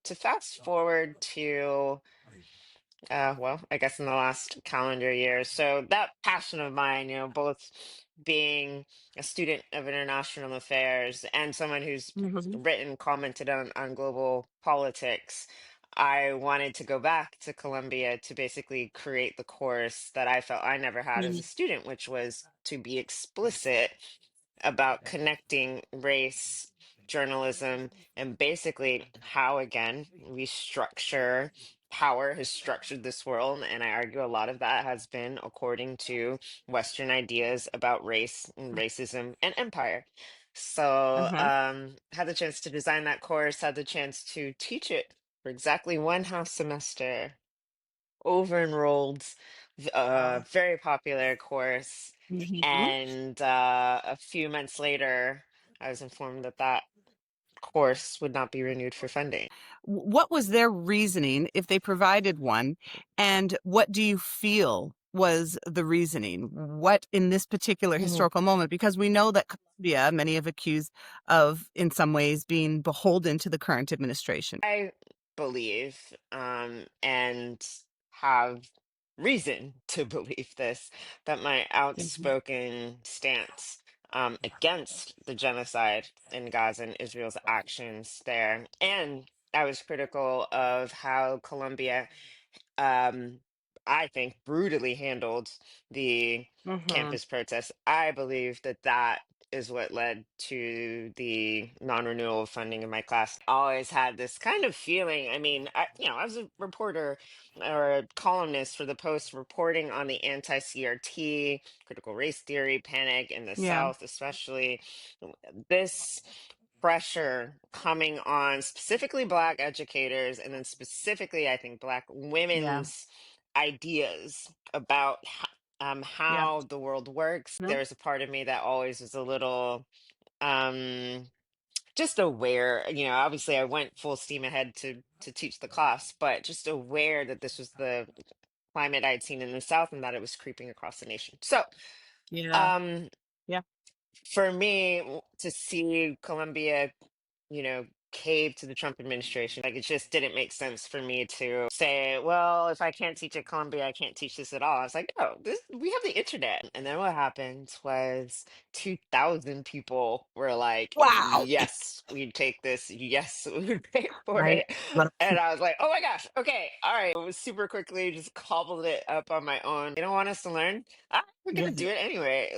to fast forward to, well, I guess in the last calendar year. So that passion of mine, both being a student of international affairs and someone who's Mhm. written, commented on global politics, I wanted to go back to Columbia to basically create the course that I felt I never had as a Mhm. student, which was to be explicit about connecting race, journalism, and basically how, again, we structure power has structured this world. And I argue a lot of that has been according to Western ideas about race and racism and empire. So, Uh-huh. had the chance to design that course, had the chance to teach it for exactly one half semester, over enrolled, very popular course. Mhm. And a few months later, I was informed that that course would not be renewed for funding. What was their reasoning, if they provided one, and what do you feel was the reasoning? What in this particular Mhm. historical moment? Because we know that Colombia, many have accused of, in some ways, being beholden to the current administration. I believe, and have reason to believe this, that my Mhm. outspoken stance against the genocide in Gaza and Israel's actions there, and I was critical of how Colombia, um, I think, brutally handled the Mhm. campus protests. I believe that that is what led to the non-renewal of funding in my class. Always had this kind of feeling. I mean, I was a reporter or a columnist for the Post, reporting on the anti-CRT, critical race theory, panic in the Yeah. South, especially. This pressure coming on specifically Black educators, and then specifically, I think, Black Yeah. women's ideas about Yeah. how the world works. Mhm. There's a part of me that always was a little um, just aware. Obviously, I went full steam ahead to teach the class, but just aware that this was the climate I'd seen in the South and that it was creeping across the nation. So, Yeah. um, Yeah. for me, to see Colombia, cave to the Trump administration. Like, it just didn't make sense for me to say, well, if I can't teach at Columbia, I can't teach this at all. I was like, no, we have the internet. And then what happened was 2,000 people were like, Wow. yes, we'd take this. Yes, we would pay for Right. it. And I was like, oh my gosh, okay, all right. It was super quickly, just cobbled it up on my own. They don't want us to learn. We're going to Yeah. do it anyway.